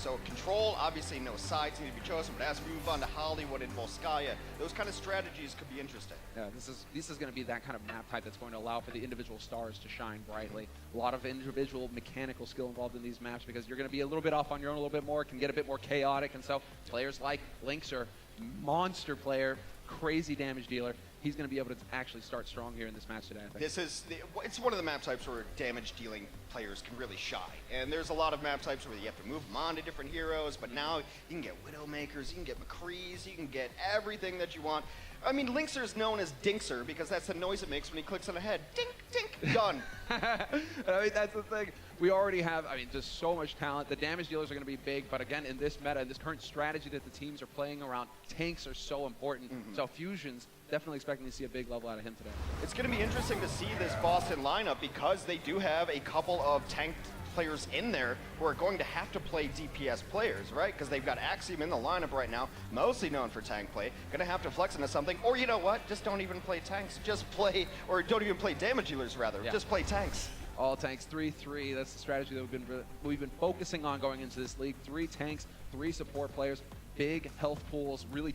So control, obviously no sides need to be chosen, but as we move on to Hollywood and Volskaya, those kind of strategies could be interesting. Yeah, this is going to be that kind of map type that's going to allow for the individual stars to shine brightly. A lot of individual mechanical skill involved in these maps because you're going to be a little bit off on your own a little bit more, can get a bit more chaotic, and so players like Linkzr, monster player, crazy damage dealer, he's going to be able to actually start strong here in this match today, I think. It's one of the map types where damage dealing players can really shine. And there's a lot of map types where you have to move them on to different heroes, but now you can get Widowmakers, you can get McCrees, you can get everything that you want. I mean, Linkzr is known as Dinkzr because that's the noise it makes when he clicks on a head. Dink, dink, done. I mean, that's the thing. We already have, I mean, just so much talent. The damage dealers are going to be big, but again, in this meta, in this current strategy that the teams are playing around, tanks are so important. So Fusions, definitely expecting to see a big level out of him today. It's going to be interesting to see this Boston lineup because they do have a couple of tank players in there who are going to have to play DPS players, right? Because they've got Axiom in the lineup right now, mostly known for tank play, going to have to flex into something, or you know what, just don't even play tanks, just play, or don't even play damage dealers rather, just play tanks. All tanks, 3-3, that's the strategy that we've been focusing on going into this league. 3 tanks, 3 support players, big health pools, really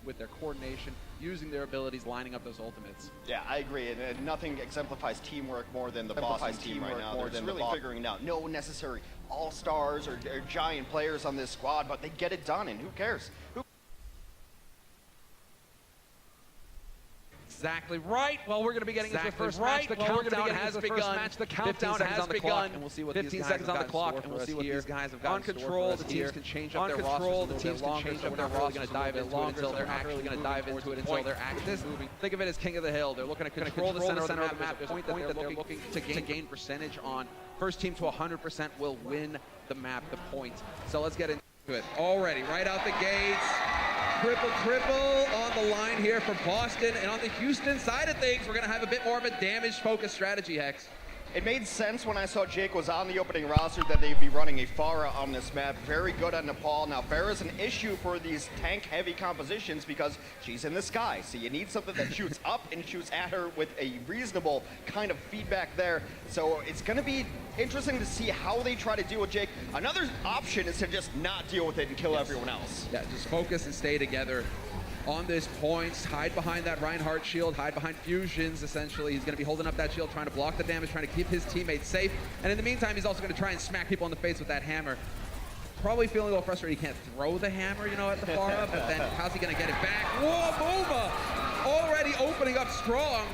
with their coordination, using their abilities, lining up those ultimates. Yeah, I agree, and nothing exemplifies teamwork more than the Boston team right now. They're really figuring it out. No necessary all-stars or giant players on this squad, but they get it done, and who cares? Exactly right. Well, we're going to be getting into the first match. The countdown has begun. The countdown has begun. And we'll see what 15 seconds on the clock, and we'll see what these guys have got on control. The teams can change up their rosters. The teams can change up their rosters. We're not really going to dive into it until they're actually going to dive into it until they're actually moving. Think of it as King of the Hill. They're looking to control the center of the map. There's a point that they're looking to gain percentage on. First team to 100% will win the map, the point. So let's get into it already. Right out the gates. Triple on the line here for Boston. And on the Houston side of things, we're going to have a bit more of a damage-focused strategy, Hex. It made sense when I saw Jake was on the opening roster that they'd be running a Pharah on this map. Very good on Nepal. Now, Pharah's an issue for these tank-heavy compositions because she's in the sky. So you need something that shoots up and shoots at her with a reasonable kind of feedback there. So it's going to be interesting to see how they try to deal with Jake. Another option is to just not deal with it and kill everyone else. Yeah, just focus and stay together on this point, hide behind that Reinhardt shield, hide behind Fusions, essentially. He's going to be holding up that shield, trying to block the damage, trying to keep his teammates safe. And in the meantime, he's also going to try and smack people in the face with that hammer. Probably feeling a little frustrated he can't throw the hammer, you know, at the Pharah, but then how's he going to get it back? Whoa, Mooma! Already opening up strong.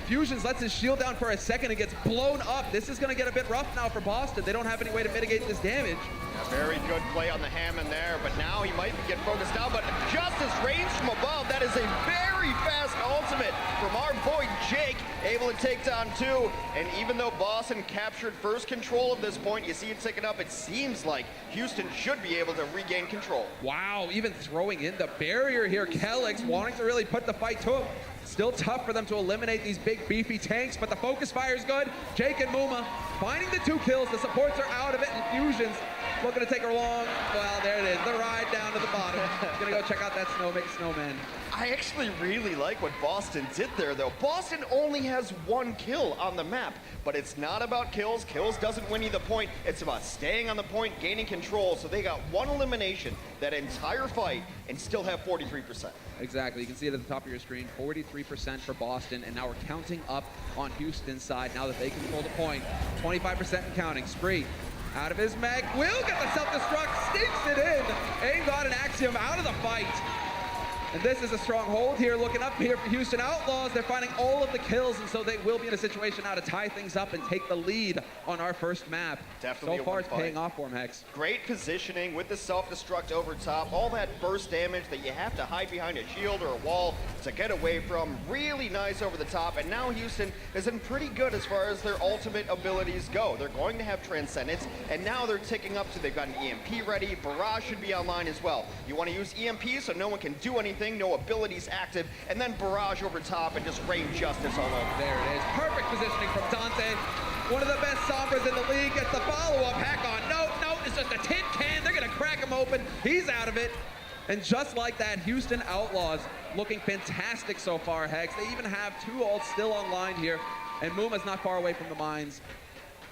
Fusions lets his shield down for a second and gets blown up. This is going to get a bit rough now for Boston. They don't have any way to mitigate this damage. A very good play on the Hammond there, but now he might get focused down, but just as range from above, that is a very fast ultimate from our boy Jake, able to take down 2. And even though Boston captured first control of this point, you see it ticking up, it seems like Houston should be able to regain control. Wow, even throwing in the barrier here, Kelix wanting to really put the fight to him. Still tough for them to eliminate these big beefy tanks, but the focus fire is good. Jake and Mooma finding the 2 kills. The supports are out of it, and Fusions looking to take her long. Well, there it is, the ride down to the bottom. Gonna go check out that snowman. I actually really like what Boston did there, though. Boston only has 1 kill on the map, but it's not about kills. Kills doesn't win you the point. It's about staying on the point, gaining control. So they got 1 elimination that entire fight and still have 43%. Exactly, you can see it at the top of your screen, 43% for Boston, and now we're counting up on Houston's side now that they control the point. 25% and counting. Spree out of his mech, will get the self-destruct, sneaks it in. Angon and Axiom out of the fight. And this is a strong hold here, looking up here for Houston Outlaws. They're finding all of the kills, and so they will be in a situation now to tie things up and take the lead on our first map. Definitely so far, it's paying off for him, Hex. Great positioning with the self-destruct over top. All that burst damage that you have to hide behind a shield or a wall to get away from. Really nice over the top. And now Houston is in pretty good as far as their ultimate abilities go. They're going to have Transcendence, and now they're ticking up to they've got an EMP ready. Barrage should be online as well. You want to use EMP so no one can do anything. No abilities active, and then Barrage over top and just rain justice all over. There it is. Perfect positioning from Dante. One of the best Sombras in the league. Gets the follow-up. Hack on. No, it's just a tin can. They're going to crack him open. He's out of it. And just like that, Houston Outlaws looking fantastic so far, Hex. They even have 2 ults still online here, and Mooma's not far away from the mines.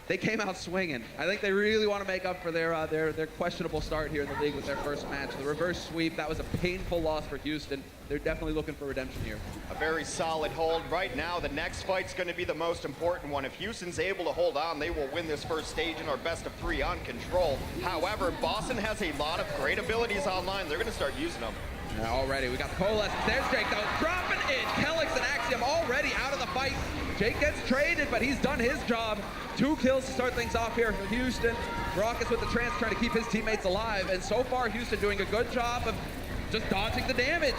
they came out swinging. I think they really want to make up for their questionable start here in the league with their first match. The reverse sweep, that was a painful loss for Houston. They're definitely looking for redemption here. A very solid hold. Right now, the next fight's going to be the most important one. If Houston's able to hold on, they will win this first stage in our best of 3 on Control. However, Boston has a lot of great abilities online. They're going to start using them. Yeah, already, we got the coalescence. There's Jake, though, dropping in. Kelix and Axiom already out of the fight. Jake gets traded, but he's done his job. 2 kills to start things off here for Houston. Raucus with the trance trying to keep his teammates alive. And so far, Houston doing a good job of just dodging the damage.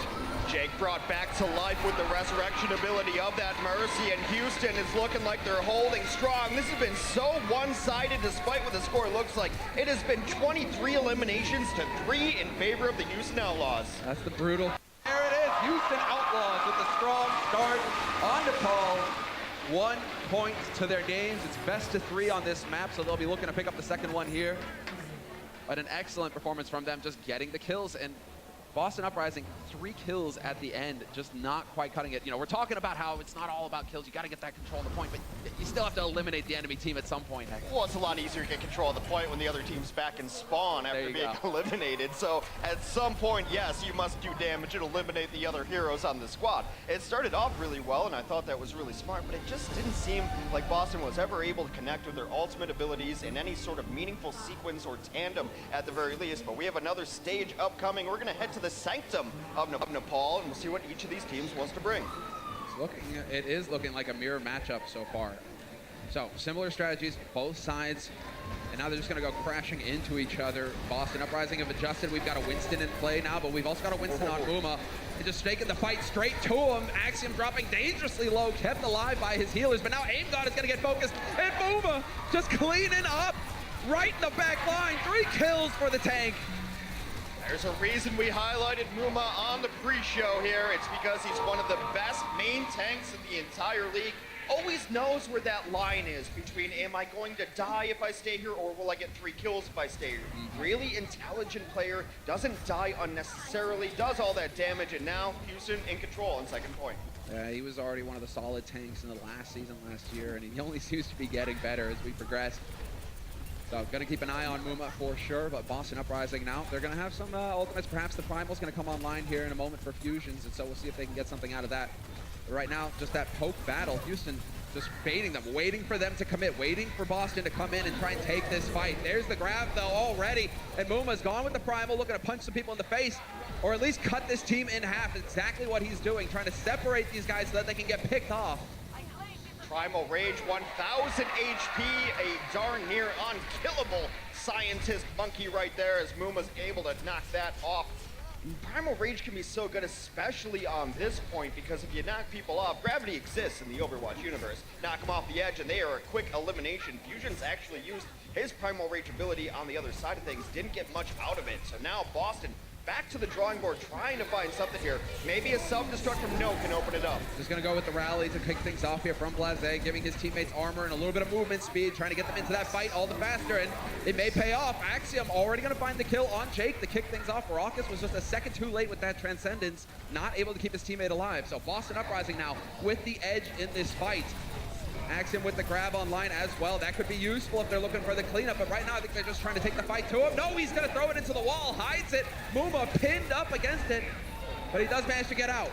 Jake brought back to life with the resurrection ability of that Mercy, and Houston is looking like they're holding strong. This has been so one-sided despite what the score looks like. It has been 23 eliminations to 3 in favor of the Houston Outlaws. That's the brutal. There it is, Houston Outlaws with a strong start on Nepal. 1 point to their names. It's best of 3 on this map, so they'll be looking to pick up the second one here. But an excellent performance from them, just getting the kills. And Boston Uprising, 3 kills at the end, just not quite cutting it. You know, we're talking about how it's not all about kills. You got to get that control of the point, but you still have to eliminate the enemy team at some point. Well, it's a lot easier to get control of the point when the other team's back in spawn after being eliminated. So at some point, yes, you must do damage and eliminate the other heroes on the squad. It started off really well, and I thought that was really smart, but it just didn't seem like Boston was ever able to connect with their ultimate abilities in any sort of meaningful sequence or tandem at the very least. But we have another stage upcoming. We're going to head to the Sanctum of Nepal, and we'll see what each of these teams wants to bring. It is looking like a mirror matchup so far. So similar strategies, both sides, and now they're just going to go crashing into each other. Boston Uprising have adjusted. We've got a Winston in play now, but we've also got a Winston on Uma. And just taking the fight straight to him. Axiom dropping dangerously low, kept alive by his healers, but now AimGod is going to get focused, and Uma just cleaning up right in the back line. 3 kills for the tank. There's a reason we highlighted Muma on the pre-show here. It's because he's one of the best main tanks in the entire league. Always knows where that line is between, am I going to die if I stay here, or will I get 3 kills if I stay here? Really intelligent player, doesn't die unnecessarily, does all that damage, and now Houston in control on second point. He was already one of the solid tanks in the last season last year, and he only seems to be getting better as we progress. So going to keep an eye on Muma for sure, but Boston Uprising now, they're going to have some ultimates. Perhaps the Primal's going to come online here in a moment for fusions, and so we'll see if they can get something out of that. But right now, just that poke battle, Houston just baiting them, waiting for them to commit, waiting for Boston to come in and try and take this fight. There's the grab, though, already, and Muma's gone with the Primal, looking to punch some people in the face, or at least cut this team in half. Exactly what he's doing, trying to separate these guys so that they can get picked off. Primal Rage, 1000 HP, a darn near unkillable scientist monkey right there as Muma's able to knock that off. Primal Rage can be so good, especially on this point, because if you knock people off, gravity exists in the Overwatch universe. Knock them off the edge and they are a quick elimination. Fusion's actually used his Primal Rage ability on the other side of things, didn't get much out of it. So now Boston back to the drawing board, trying to find something here. Maybe a self-destruct from No can open it up. Just going to go with the rally to kick things off here from Blase, giving his teammates armor and a little bit of movement speed, trying to get them into that fight all the faster, and it may pay off. Axiom already going to find the kill on Jake to kick things off. Raucus was just a second too late with that Transcendence, not able to keep his teammate alive. So Boston Uprising now with the edge in this fight. Axiom with the grab online as well. That could be useful if they're looking for the cleanup, but right now I think they're just trying to take the fight to him. No, he's gonna throw it into the wall, hides it. Muma pinned up against it, but he does manage to get out.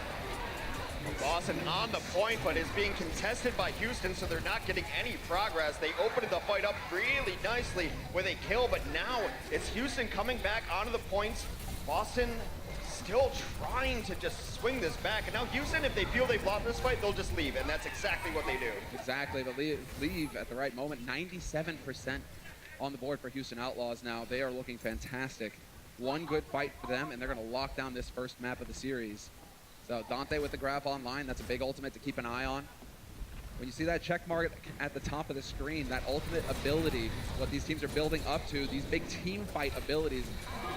Boston on the point, but is being contested by Houston, so they're not getting any progress. They opened the fight up really nicely with a kill, but now it's Houston coming back onto the points. Boston still trying to just swing this back, and now Houston, if they feel they've lost this fight, they'll just leave, and that's exactly what they do. Exactly, but leave at the right moment. 97% on the board for Houston Outlaws now. They are looking fantastic. One good fight for them, and they're going to lock down this first map of the series. So Dante with the grab online, that's a big ultimate to keep an eye on. When you see that check mark at the top of the screen, that ultimate ability, what these teams are building up to, these big team fight abilities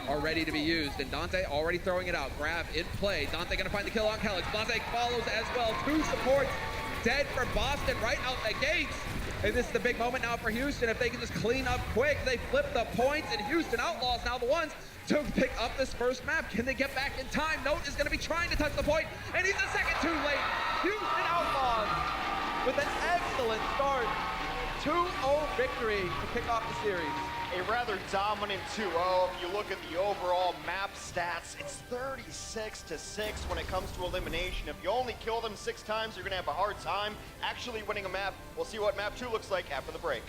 are ready to be used. And Dante already throwing it out. Grab in play. Dante gonna find the kill on Kelix. Blase follows as well. 2 supports dead for Boston right out the gates. And this is the big moment now for Houston. If they can just clean up quick, they flip the points, and Houston Outlaws now the ones to pick up this first map. Can they get back in time? Note is gonna be trying to touch the point, and he's a second too late. Houston Outlaws with an excellent start 2-0 victory to kick off the series. A rather dominant 2-0. If you look at the overall map stats, it's 36-6 when it comes to elimination. If you only kill them 6 times, you're going to have a hard time actually winning a map. We'll see what map 2 looks like after the break.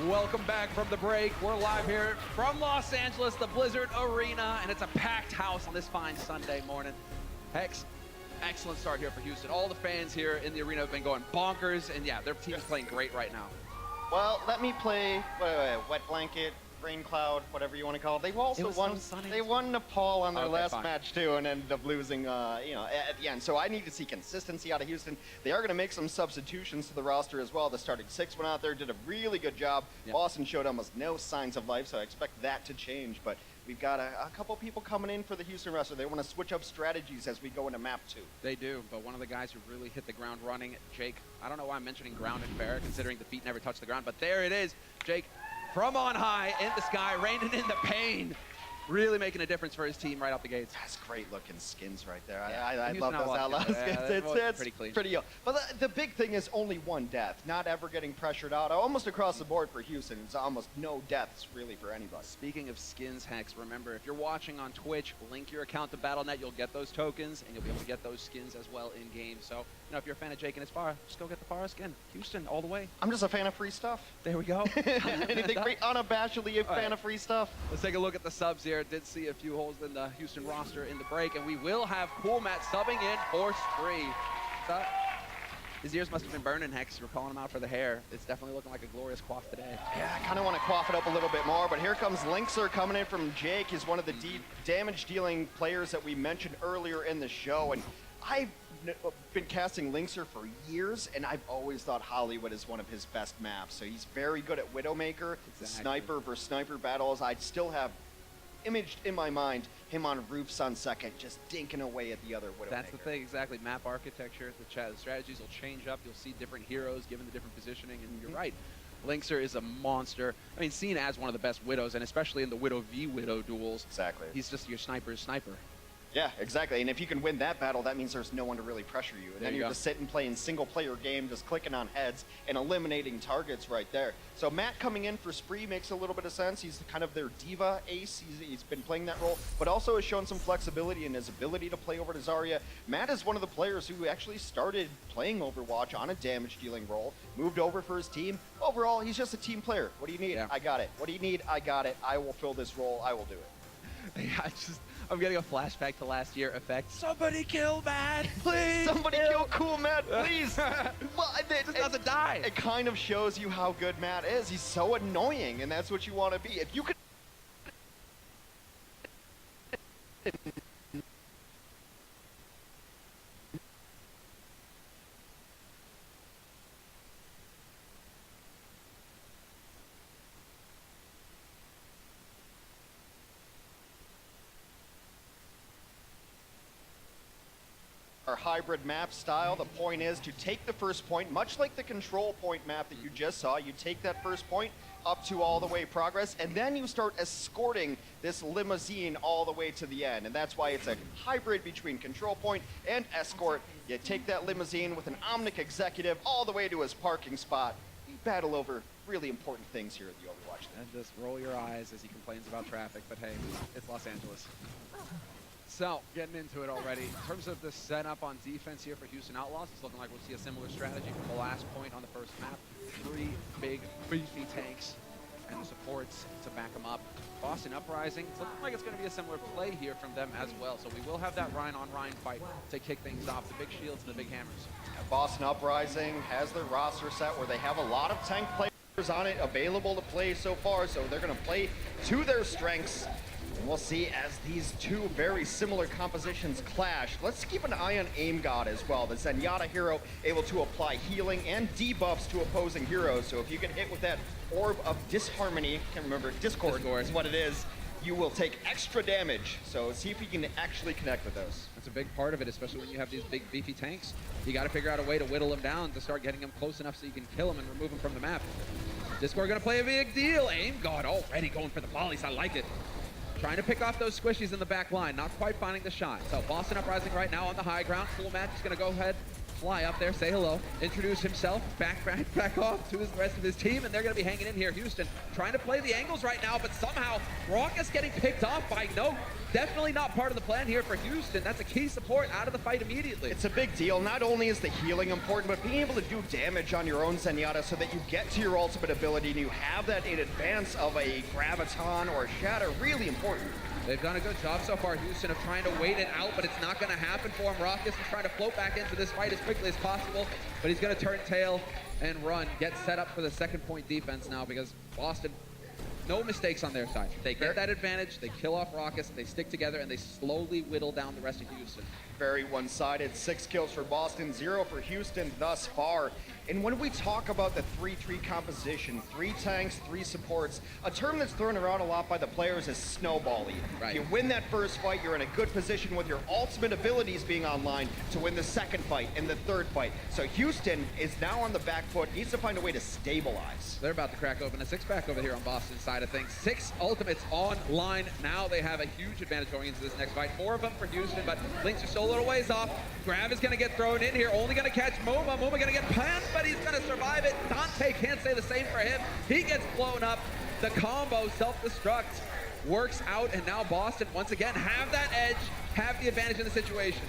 Welcome back from the break. We're live here from Los Angeles, the Blizzard Arena, and it's a packed house on this fine Sunday morning. Hex, excellent start here for Houston. All the fans here in the arena have been going bonkers, and yeah, their team's playing great right now. Well, let me play Wet Blanket, Rain Cloud, whatever you want to call it. They've also won Nepal on their last match too, and ended up losing, at the end. So I need to see consistency out of Houston. They are going to make some substitutions to the roster as well. The starting 6 went out there, did a really good job. Yep. Boston showed almost no signs of life, so I expect that to change. But we've got a couple people coming in for the Houston roster. They want to switch up strategies as we go into map 2. They do, but one of the guys who really hit the ground running, Jake. I don't know why I'm mentioning ground and fair, considering the feet never touch the ground, but there it is, Jake. From on high, in the sky, raining in the pain. Really making a difference for his team right out the gates. That's great looking skins right there. Yeah. I love those Outlaw skins. It's pretty clean. Pretty ill. But the big thing is only one death. Not ever getting pressured out. Almost across the board for Houston. It's almost no deaths really for anybody. Speaking of skins, Hex, remember, if you're watching on Twitch, link your account to Battle.net. You'll get those tokens, and you'll be able to get those skins as well in-game. So, if you're a fan of Jake and his Pharah, just go get the Pharah skin. Houston, all the way. I'm just a fan of free stuff. There we go. Anything free, unabashedly a fan of free stuff. Let's take a look at the subs here. Did see a few holes in the Houston roster in the break, and we will have Cool Matt subbing in for Spree. His ears must have been burning, Hex. You were calling him out for the hair. It's definitely looking like a glorious quaff today. Yeah, I kind of want to quaff it up a little bit more, but here comes Linkzr coming in from Jake. He's one of the damage-dealing players that we mentioned earlier in the show, and I've been casting Linkzr for years, and I've always thought Hollywood is one of his best maps. So he's very good at Widowmaker, sniper versus sniper battles. I still have imaged in my mind him on roofs on second, just dinking away at the other Widowmaker. That's the thing, exactly. Map architecture, the strategies will change up. You'll see different heroes given the different positioning, and you're right. Linkzr is a monster. I mean, seen as one of the best Widows, and especially in the Widow v Widow duels. Exactly. He's just your sniper's sniper. Yeah, exactly. And if you can win that battle, that means there's no one to really pressure you. And then you're just sitting playing single-player game, just clicking on heads and eliminating targets right there. So Matt coming in for Spree makes a little bit of sense. He's kind of their diva ace. He's been playing that role, but also has shown some flexibility in his ability to play over to Zarya. Matt is one of the players who actually started playing Overwatch on a damage-dealing role, moved over for his team. Overall, he's just a team player. What do you need? Yeah. I got it. What do you need? I got it. I will fill this role. I will do it. Yeah, I'm getting a flashback to last year effect. Somebody kill Matt, please! Somebody kill Cool Matt, please! Well, it just doesn't die. It kind of shows you how good Matt is. He's so annoying, and that's what you want to be. If you could... hybrid map style. The point is to take the first point, much like the control point map that you just saw. You take that first point up to all the way progress, and then you start escorting this limousine all the way to the end. And that's why it's a hybrid between control point and escort. You take that limousine with an Omnic executive all the way to his parking spot. You battle over really important things here at the Overwatch. And just roll your eyes as he complains about traffic, but hey, it's Los Angeles. So, getting into it already. In terms of the setup on defense here for Houston Outlaws, it's looking like we'll see a similar strategy from the last point on the first map. 3 big, beefy tanks and the supports to back them up. Boston Uprising, it's looking like it's going to be a similar play here from them as well. So we will have that Ryan-on-Ryan fight to kick things off. The big shields and the big hammers. Boston Uprising has their roster set where they have a lot of tank players on it available to play so far, so they're going to play to their strengths. And we'll see as these two very similar compositions clash. Let's keep an eye on Aim God as well. The Zenyatta hero able to apply healing and debuffs to opposing heroes. So if you get hit with that Orb of Disharmony, can't remember, Discord is what it is, you will take extra damage. So see if you can actually connect with those. That's a big part of it, especially when you have these big beefy tanks. You got to figure out a way to whittle them down to start getting them close enough so you can kill them and remove them from the map. Discord gonna play a big deal. Aim God already going for the volleys. I like it. Trying to pick off those squishies in the back line, not quite finding the shot. So Boston Uprising right now on the high ground. Full Match is gonna go ahead, fly up there, say hello, introduce himself, back off to the rest of his team, and they're gonna be hanging in here. Houston trying to play the angles right now, but somehow Raucus getting picked off by Note. Definitely not part of the plan here for Houston. That's a key support out of the fight immediately. It's a big deal. Not only is the healing important, but being able to do damage on your own Zenyatta so that you get to your ultimate ability and you have that in advance of a Graviton or a Shatter, really important. They've done a good job so far, Houston, of trying to wait it out, but it's not going to happen for him. Raucus is trying to float back into this fight as quickly as possible, but he's going to turn tail and run, get set up for the second point defense now because Boston, no mistakes on their side. They get that advantage, they kill off Raucus, they stick together, and they slowly whittle down the rest of Houston. Very one-sided. 6 kills for Boston, 0 for Houston thus far. And when we talk about the 3-3 composition, 3 tanks, 3 supports, a term that's thrown around a lot by the players is snowballing. Right. You win that first fight, you're in a good position with your ultimate abilities being online to win the second fight and the third fight. So Houston is now on the back foot, needs to find a way to stabilize. They're about to crack open a 6-pack over here on Boston's side of things. 6 ultimates online. Now they have a huge advantage going into this next fight. 4 of them for Houston, but Lynx are still a little ways off. Grav is going to get thrown in here, only going to catch Mouma. Mouma going to get panned, but he's going to survive it. Dante can't say the same for him. He gets blown up. The combo self-destruct works out, and now Boston once again have that edge, have the advantage in the situation.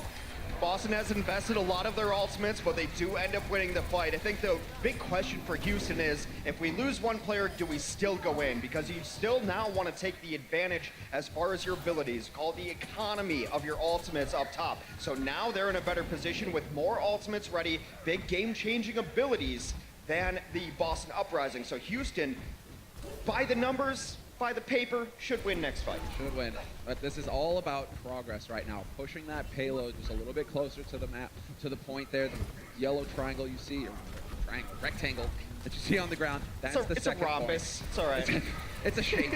Boston has invested a lot of their ultimates, but they do end up winning the fight. I think the big question for Houston is, if we lose one player, do we still go in? Because you still now want to take the advantage as far as your abilities, called the economy of your ultimates up top. So now they're in a better position with more ultimates ready, big game-changing abilities than the Boston Uprising. So Houston, by the numbers, by the paper, should win next fight. Should win. But this is all about progress right now. Pushing that payload just a little bit closer to the map, to the point there, the yellow triangle you see, or triangle, rectangle that you see on the ground. That's the second point. It's a rhombus. It's all right. It's a shape.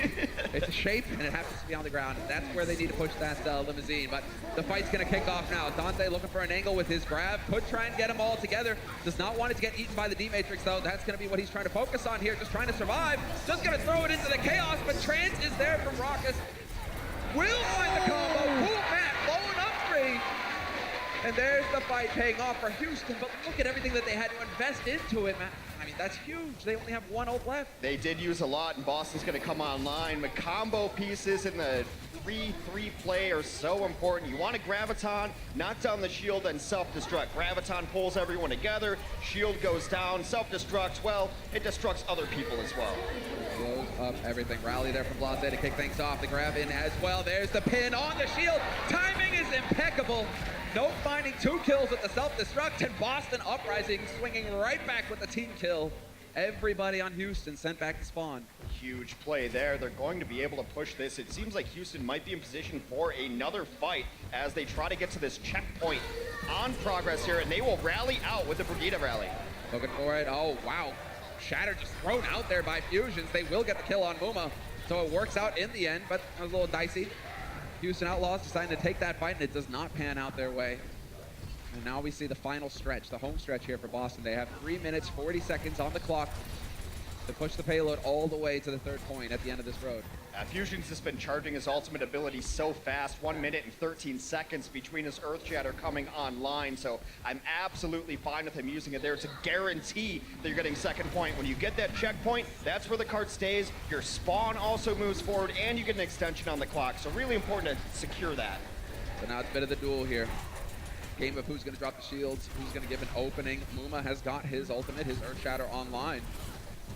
It's a shape, and it happens to be on the ground. That's where they need to push that limousine. But the fight's going to kick off now. Dante looking for an angle with his grab. Could try and get them all together. Does not want it to get eaten by the D-Matrix, though. That's going to be what he's trying to focus on here. Just trying to survive. Just going to throw it into the chaos, but Trance is there from Raucus. Will find the combo. Cool Matt blowing up 3. And there's the fight paying off for Houston. But look at everything that they had to invest into it, Matt. I mean, that's huge. They only have 1 ult left. They did use a lot, and Boston's going to come online. The combo pieces in the 3-3 play are so important. You want a Graviton, knock down the shield, and self-destruct. Graviton pulls everyone together, shield goes down, self-destruct, well, it destructs other people as well. Blows up everything. Rally there from Blase to kick things off. The grab in as well. There's the pin on the shield. Timing is impeccable. Note finding 2 kills with the self-destruct, and Boston Uprising swinging right back with the team kill. Everybody on Houston sent back to spawn. Huge play there. They're going to be able to push this. It seems like Houston might be in position for another fight as they try to get to this checkpoint on progress here, and they will rally out with the Brigida rally. Looking for it. Oh, wow. Shatter just thrown out there by Fusions. They will get the kill on Mouma, so it works out in the end, but it was a little dicey. Houston Outlaws deciding to take that fight, and it does not pan out their way. And now we see the final stretch, the home stretch here for Boston. They have 3 minutes, 40 seconds on the clock to push the payload all the way to the third point at the end of this road. Fusion's just been charging his ultimate ability so fast, 1 minute and 13 seconds between his Earth Shatter coming online, so I'm absolutely fine with him using it there. It's a guarantee that you're getting second point. When you get that checkpoint, that's where the card stays, your spawn also moves forward, and you get an extension on the clock, so really important to secure that. So now it's a bit of the duel here. Game of who's going to drop the shields, who's going to give an opening. Muma has got his ultimate, his Earth Shatter online.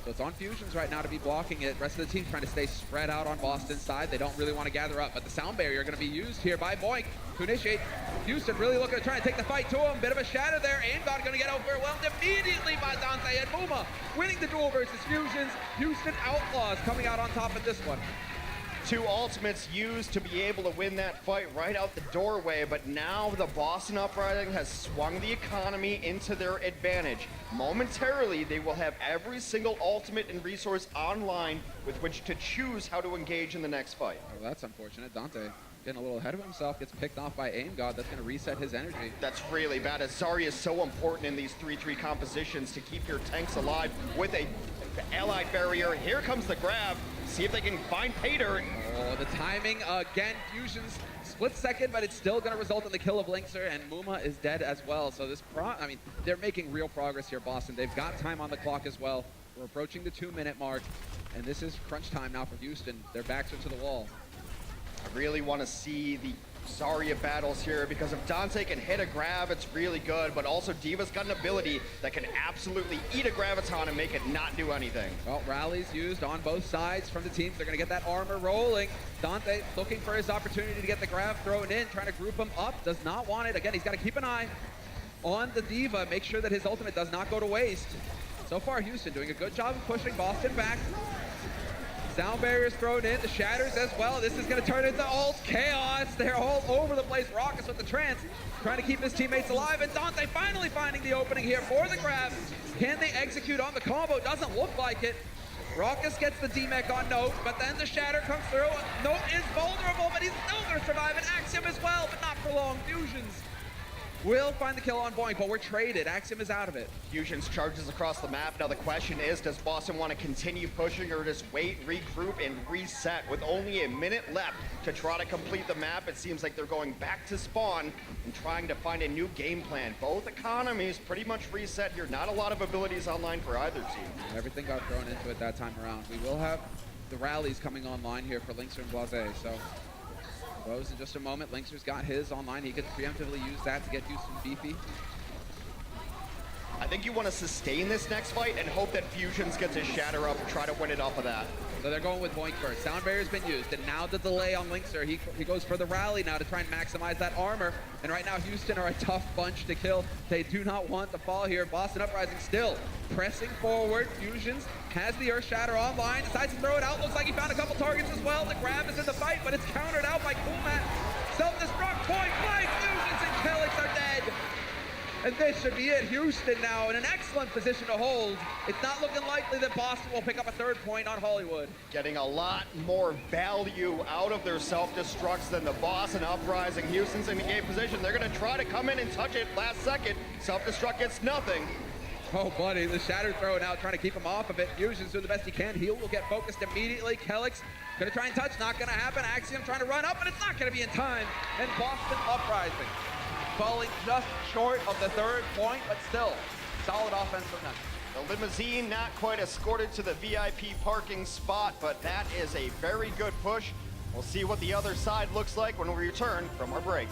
So it's on Fusions right now to be blocking it. Rest of the team trying to stay spread out on Boston's side. They don't really want to gather up, but the sound barrier going to be used here by Boink to initiate. Houston really looking to try and take the fight to him. Bit of a shatter there. Aimbot going to get overwhelmed immediately by Dante, and Muma winning the duel versus Fusions. Houston Outlaws coming out on top of this one. Two ultimates used to be able to win that fight right out the doorway, but now the Boston Uprising has swung the economy into their advantage. Momentarily, they will have every single ultimate and resource online with which to choose how to engage in the next fight. Oh, that's unfortunate. Dante getting a little ahead of himself, gets picked off by Aim God. That's going to reset his energy. That's really bad, as Zarya is so important in these 3-3 compositions to keep your tanks alive with a allied barrier. Here comes the grab. See if they can find Pater. Oh, the timing again. Fusion's split second, but it's still going to result in the kill of Linkzr, and Muma is dead as well. So this, they're making real progress here, Boston. They've got time on the clock as well. We're approaching the 2-minute mark, and this is crunch time now for Houston. Their backs are to the wall. I really want to see the Zarya battles here, because if Dante can hit a grab, it's really good, but also D.Va's got an ability that can absolutely eat a Graviton and make it not do anything. Well, rallies used on both sides from the teams. They're going to get that armor rolling. Dante looking for his opportunity to get the grab thrown in, trying to group him up, does not want it. Again, he's got to keep an eye on the D.Va, make sure that his ultimate does not go to waste. So far, Houston doing a good job of pushing Boston back. Sound barriers thrown in, the shatters as well. This is going to turn into ult chaos. They're all over the place. Rawkus with the trance, trying to keep his teammates alive. And Dante finally finding the opening here for the grab. Can they execute on the combo? Doesn't look like it. Rawkus gets the D-Mech on Note, but then the shatter comes through. Note is vulnerable, but he's still going to survive. And Axiom as well, but not for long. Fusions will find the kill on Boink, but we're traded. Axiom is out of it. Fusions charges across the map. Now the question is, does Boston want to continue pushing or just wait, regroup, and reset? With only a minute left to try to complete the map, it seems like they're going back to spawn and trying to find a new game plan. Both economies pretty much reset here. Not a lot of abilities online for either team. Everything got thrown into it that time around. We will have the rallies coming online here for Linkzr and Blase, so Rose in just a moment. Linkzr's got his online. He could preemptively use that to get Houston beefy. I think you want to sustain this next fight and hope that Fusions gets his shatter up and try to win it off of that. So they're going with Boink first. Sound barrier's been used, and now the delay on Linkzr. He goes for the rally now to try and maximize that armor. And right now, Houston are a tough bunch to kill. They do not want to fall here. Boston Uprising still pressing forward. Fusions has the Earth Shatter online, decides to throw it out. Looks like he found a couple targets as well. The grab is in the fight, but it's countered out by Coolmat. Self-destruct, point blank. Fusions and Kelix are dead. And this should be it. Houston now in an excellent position to hold. It's not looking likely that Boston will pick up a third point on Hollywood. Getting a lot more value out of their self-destructs than the Boston Uprising. Houston's in the game position. They're going to try to come in and touch it last second. Self-destruct gets nothing. Oh, buddy, the shatter thrown out, trying to keep him off of it. Fusion's doing the best he can. Heal will get focused immediately. Kelix gonna try and touch, not gonna happen. Axiom trying to run up, but it's not gonna be in time. And Boston Uprising falling just short of the third point, but still, solid offense from them. The limousine not quite escorted to the VIP parking spot, but that is a very good push. We'll see what the other side looks like when we return from our break.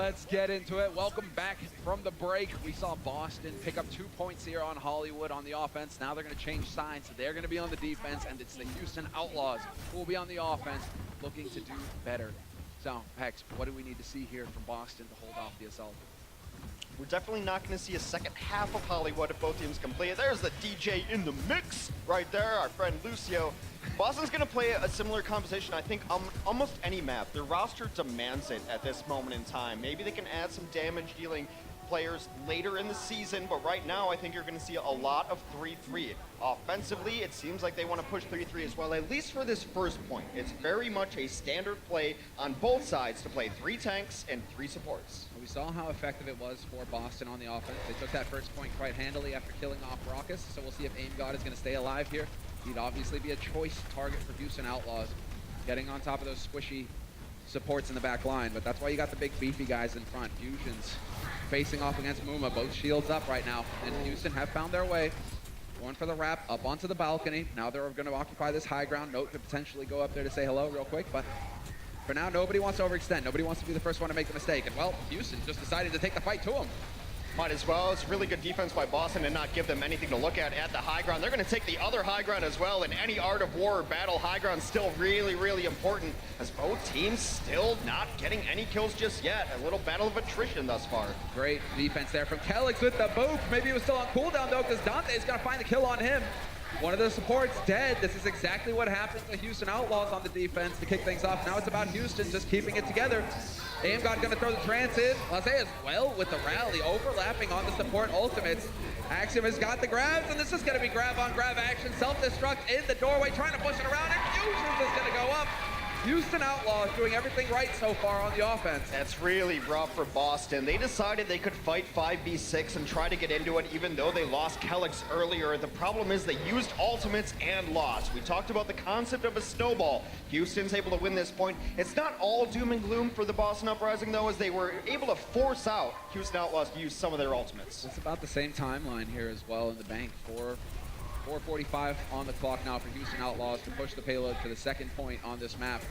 Let's get into it. Welcome back from the break. We saw Boston pick up 2 points here on Hollywood on the offense. Now they're going to change sides. They're going to be on the defense, and it's the Houston Outlaws who will be on the offense, looking to do better. So, Hex, what do we need to see here from Boston to hold off the assault? We're definitely not going to see a second half of Hollywood if both teams can play it. There's the DJ in the mix right there, our friend Lucio. Boston's going to play a similar composition, I think, almost any map. Their roster demands it at this moment in time. Maybe they can add some damage-dealing players later in the season, but right now I think you're going to see a lot of 3-3. Offensively, it seems like they want to push 3-3 as well, at least for this first point. It's very much a standard play on both sides to play 3 tanks and 3 supports. We saw how effective it was for Boston on the offense. They took that first point quite handily after killing off Raucus, so we'll see if Aim God is going to stay alive here. He'd obviously be a choice target for Houston Outlaws, getting on top of those squishy supports in the back line, but that's why you got the big beefy guys in front. Fusions facing off against Muma, both shields up right now, and Houston have found their way. Going for the wrap up onto the balcony. Now they're going to occupy this high ground. Note could potentially go up there to say hello real quick, but for now, nobody wants to overextend. Nobody wants to be the first one to make the mistake. And well, Houston just decided to take the fight to him. Might as well. It's really good defense by Boston and not give them anything to look at the high ground. They're going to take the other high ground as well. In any Art of War or battle, high ground still really, really important, as both teams still not getting any kills just yet. A little battle of attrition thus far. Great defense there from Kelix with the boop. Maybe he was still on cooldown though, because Dante's going to find the kill on him. One of the supports dead. This is exactly what happens to Houston Outlaws on the defense to kick things off. Now it's about Houston just keeping it together. Aim God going to throw the trance in. Laze as well with the rally, overlapping on the support ultimates. Axiom has got the grabs, and this is going to be grab on grab action. Self-destruct in the doorway, trying to push it around, and Fusions is going to go up. Houston Outlaws doing everything right so far on the offense. That's really rough for Boston. They decided they could fight 5v6 and try to get into it even though they lost Kelix earlier. The problem is they used ultimates and lost. We talked about the concept of a snowball. Houston's able to win this point. It's not all doom and gloom for the Boston Uprising though, as they were able to force out Houston Outlaws to use some of their ultimates. It's about the same timeline here as well in the bank. 4:45 on the clock now for Houston Outlaws to push the payload for the second point on this map.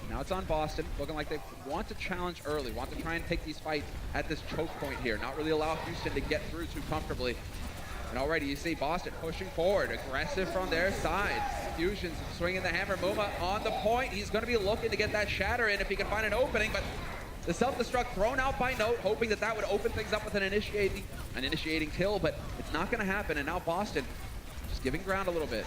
Now it's on Boston, looking like they want to challenge early, want to try and take these fights at this choke point here, not really allow Houston to get through too comfortably. And already you see Boston pushing forward, aggressive from their side. Fusions swinging the hammer. Muma on the point. He's going to be looking to get that shatter in if he can find an opening, but the self-destruct thrown out by Note, hoping that that would open things up with an initiating kill, but it's not going to happen. And now Boston just giving ground a little bit.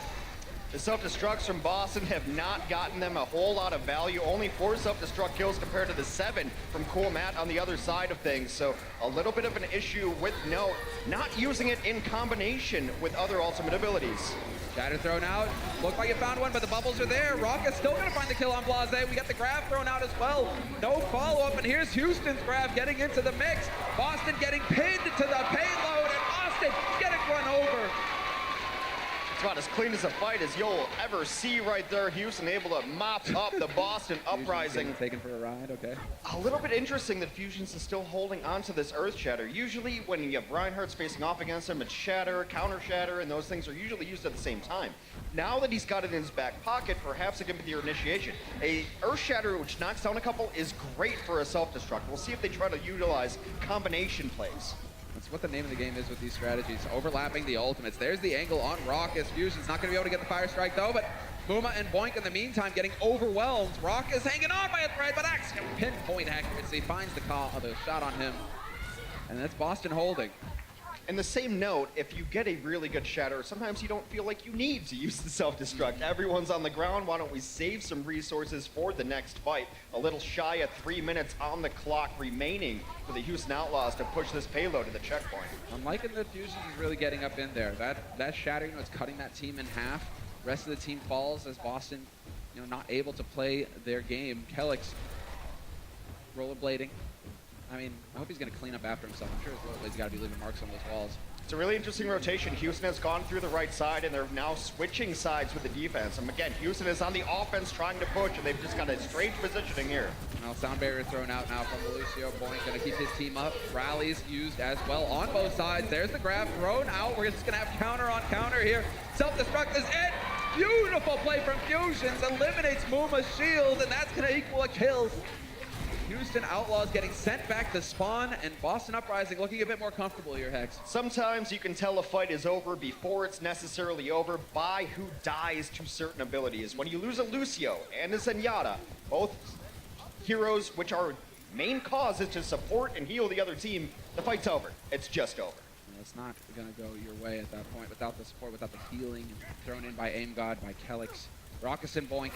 The self-destructs from Boston have not gotten them a whole lot of value. Only 4 self-destruct kills compared to the 7 from Cool Matt on the other side of things. So a little bit of an issue with Note, not using it in combination with other ultimate abilities. Shatter thrown out. Looked like it found one, but the bubbles are there. Raucus still going to find the kill on Blaze. We got the grab thrown out as well. No follow-up, and here's Houston's grab getting into the mix. Boston getting pinned to the payload, and Boston getting run over. About as clean as a fight as you'll ever see right there. Houston able to mop up the Boston Uprising. Taken for a ride, okay. A little bit interesting that Fusions is still holding on to this Earth Shatter. Usually when you have Reinhardt's facing off against him, it's Shatter, Counter Shatter, and those things are usually used at the same time. Now that he's got it in his back pocket, perhaps it can be your initiation. A Earth Shatter which knocks down a couple is great for a self-destruct. We'll see if they try to utilize combination plays. That's what the name of the game is with these strategies. Overlapping the ultimates. There's the angle on Raucus. Fusion's not going to be able to get the fire strike though, but Muma and Boink in the meantime getting overwhelmed. Raucus hanging on by a thread, but Axiom pinpoint accuracy finds the shot on him. And that's Boston holding. In the same note, if you get a really good shatter, sometimes you don't feel like you need to use the self-destruct. Everyone's on the ground. Why don't we save some resources for the next fight? A little shy of 3 minutes on the clock remaining for the Houston Outlaws to push this payload to the checkpoint. I'm liking that Fusions is really getting up in there. That shatter, it's cutting that team in half. Rest of the team falls as Boston, not able to play their game. Kelix rollerblading. I mean, I hope he's going to clean up after himself. I'm sure his rollerblades got to be leaving marks on those walls. It's a really interesting rotation. Houston has gone through the right side, and they're now switching sides with the defense. And again, Houston is on the offense trying to push, and they've just got a strange positioning here. Well, sound barrier thrown out now from Lucio. Boink going to keep his team up. Rallies used as well on both sides. There's the grab thrown out. We're just going to have counter on counter here. Self-destruct is it. Beautiful play from Fusions. Eliminates Muma's shield, and that's going to equal a kill. Houston Outlaws getting sent back to spawn, and Boston Uprising looking a bit more comfortable here, Hex. Sometimes you can tell a fight is over before it's necessarily over by who dies to certain abilities. When you lose a Lucio and a Zenyatta, both heroes which are main cause is to support and heal the other team, the fight's over. It's just over. It's not going to go your way at that point without the support, without the healing thrown in by Aim God, by Kelix. Raucous and Boink.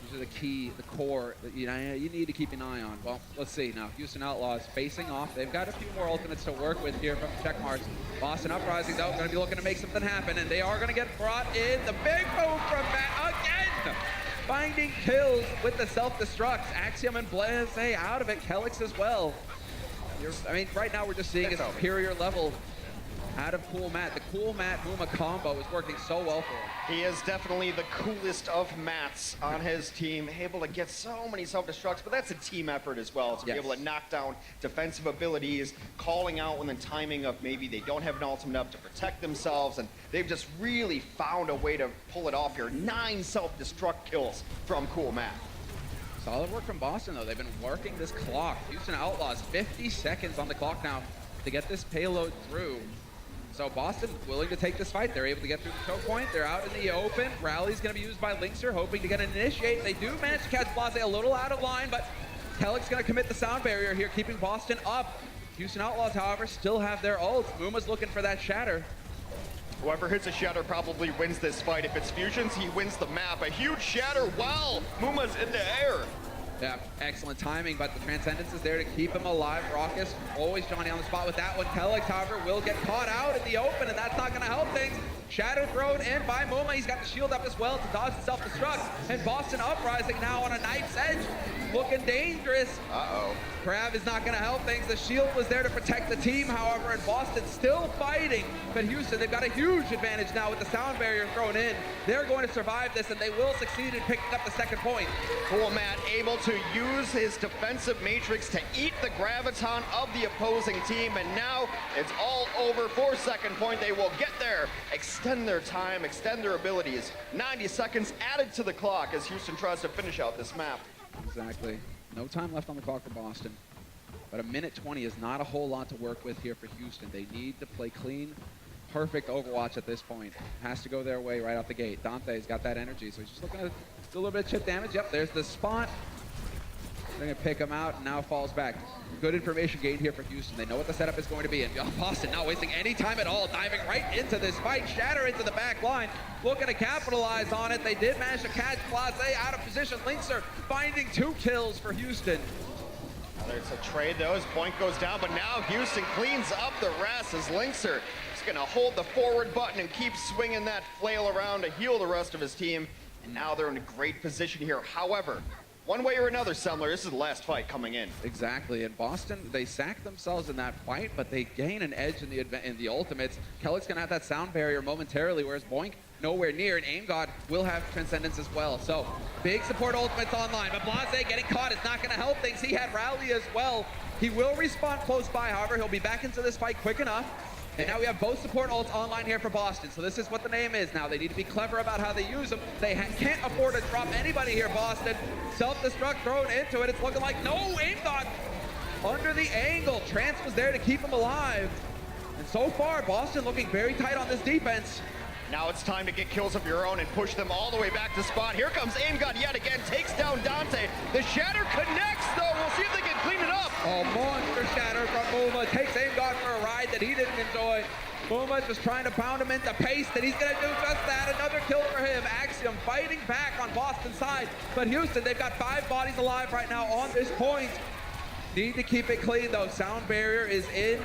These are the key, the core that you need to keep an eye on. Well, let's see now. Houston Outlaws facing off. They've got a few more ultimates to work with here from check marks. Boston Uprising, though, going to be looking to make something happen, and they are going to get brought in. The big move from Matt again! Finding kills with the self-destructs. Axiom and Blaze out of it. Kelix as well. I mean, right now we're just seeing a superior level out of Cool Matt. The Cool Matt Muma combo is working so well for him. He is definitely the coolest of Mats on his team, able to get so many self-destructs, but that's a team effort as well, to be able to knock down defensive abilities, calling out when the timing of maybe they don't have an ultimate up to protect themselves, and they've just really found a way to pull it off here. 9 self-destruct kills from Cool Matt. Solid work from Boston, though. They've been working this clock. Houston Outlaws, 50 seconds on the clock now to get this payload through. So Boston willing to take this fight. They're able to get through the choke point. They're out in the open. Rally's going to be used by Linkser, hoping to get an initiate. They do manage to catch Blase a little out of line, but Kelix going to commit the sound barrier here, keeping Boston up. Houston Outlaws, however, still have their ults. Muma's looking for that shatter. Whoever hits a shatter probably wins this fight. If it's fusions, he wins the map. A huge shatter while Muma's in the air. Yeah, excellent timing, but the Transcendence is there to keep him alive. Raucous, always Johnny on the spot with that one. Kelix, however, will get caught out in the open, and that's not going to help things. Shatter thrown in by Muma. He's got the shield up as well to dodge the self-destruct. And Boston Uprising now on a knife's edge, looking dangerous. Uh-oh. Crab is not going to help things. The shield was there to protect the team, however, and Boston still fighting. But Houston, they've got a huge advantage now with the sound barrier thrown in. They're going to survive this, and they will succeed in picking up the second point. Cool Matt able to use his defensive matrix to eat the graviton of the opposing team, and now it's all over for second point. They will get there, extend their time, extend their abilities. 90 seconds added to the clock as Houston tries to finish out this map. Exactly. No time left on the clock for Boston. But a minute 20 is not a whole lot to work with here for Houston. They need to play clean, perfect Overwatch at this point. Has to go their way right out the gate. Dante's got that energy, so he's just looking to do a little bit of chip damage. Yep, there's the spot. They're going to pick him out and now falls back. Good information gained here for Houston. They know what the setup is going to be. And Boston not wasting any time at all, diving right into this fight. Shatter into the back line, looking to capitalize on it. They did manage to catch Blase out of position. Linkser finding 2 kills for Houston. There's a trade though as Point goes down, but now Houston cleans up the rest as Linkser is going to hold the forward button and keep swinging that flail around to heal the rest of his team. And now they're in a great position here. However, one way or another, Semler, this is the last fight coming in. Exactly, and Boston, they sack themselves in that fight, but they gain an edge in the ultimates. Kelix gonna have that sound barrier momentarily, whereas Boink nowhere near, and Aim God will have Transcendence as well. So, big support ultimates online, but Blase getting caught is not gonna help things. He had Rally as well. He will respawn close by, however, he'll be back into this fight quick enough. And now we have both support ults online here for Boston. So this is what the name is now. They need to be clever about how they use them. They can't afford to drop anybody here, Boston. Self-destruct thrown into it. It's looking like no Aim God under the angle. Trance was there to keep him alive. And so far, Boston looking very tight on this defense. Now it's time to get kills of your own and push them all the way back to spot. Here comes Aim God yet again, takes down Dante. The Shatter connects though. We'll see if they can clean it up. Oh, monster Shatter from Muma. Takes Aim God for a ride that he didn't enjoy. Muma just trying to pound him into pace, and he's going to do just that. Another kill for him. Axiom fighting back on Boston's side. But Houston, they've got 5 bodies alive right now on this point. Need to keep it clean though. Sound barrier is in.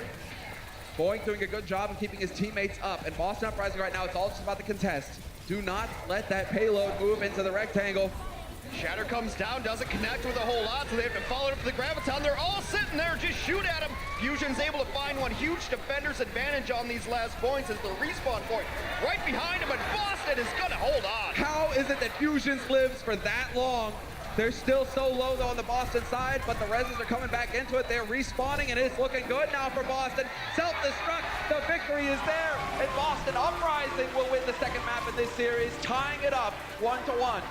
Boink doing a good job of keeping his teammates up. And Boston Uprising right now, it's all just about the contest. Do not let that payload move into the rectangle. Shatter comes down, doesn't connect with a whole lot, so they have to follow it up for the graviton. They're all sitting there, just shoot at him. Fusion's able to find one huge defender's advantage on these last points as the respawn point right behind him, and Boston is gonna hold on. How is it that Fusions lives for that long? They're still so low though on the Boston side, but the Reses are coming back into it. They're respawning, and it's looking good now for Boston. Self-destruct, the victory is there, and Boston Uprising will win the second map in this series, tying it up 1-1.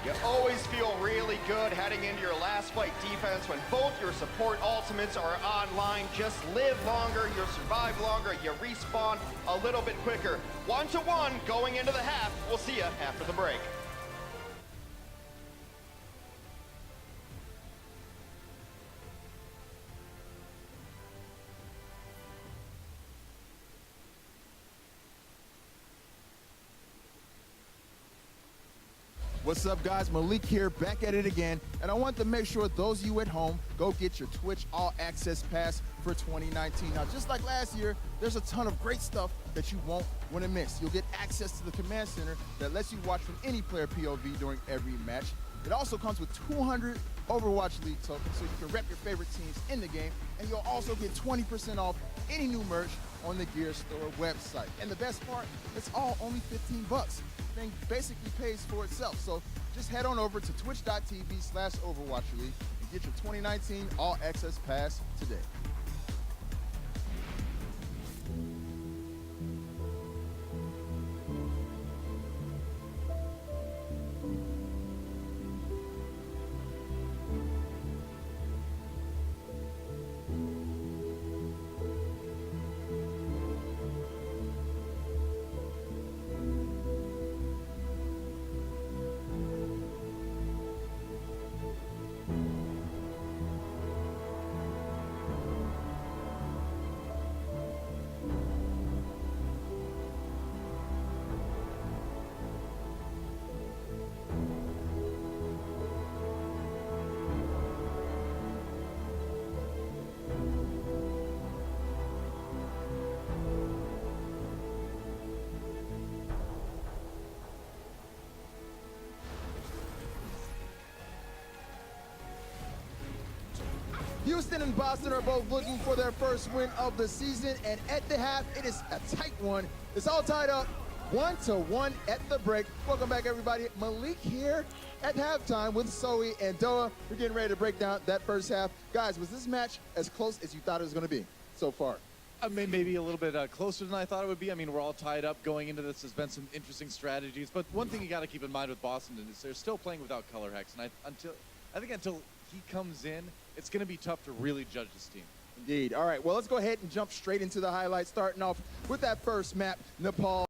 You always feel really good heading into your last fight defense when both your support ultimates are online. Just live longer, you survive longer, you respawn a little bit quicker. 1-1 going into the half. We'll see you after the break. What's up, guys? Malik here, back at it again, and I want to make sure those of you at home go get your Twitch All Access Pass for 2019. Now, just like last year, there's a ton of great stuff that you won't want to miss. You'll get access to the Command Center that lets you watch from any player POV during every match. It also comes with 200 Overwatch League tokens, so you can rep your favorite teams in the game, and you'll also get 20% off any new merch on the Gear Store website. And the best part, it's all only 15 bucks. The thing basically pays for itself. So just head on over to twitch.tv/Overwatch League and get your 2019 All Access Pass today. Houston and Boston are both looking for their first win of the season, and at the half, it is a tight one. It's all tied up 1-1 at the break. Welcome back, everybody. Malik here at halftime with Zoe and Doa. We're getting ready to break down that first half. Guys, was this match as close as you thought it was going to be so far? I mean, maybe a little bit closer than I thought it would be. I mean, we're all tied up going into this. There's been some interesting strategies, but one thing you got to keep in mind with Boston is they're still playing without Color Hex, and I think until he comes in, it's going to be tough to really judge this team. Indeed. All right, well, let's go ahead and jump straight into the highlights, starting off with that first map, Nepal.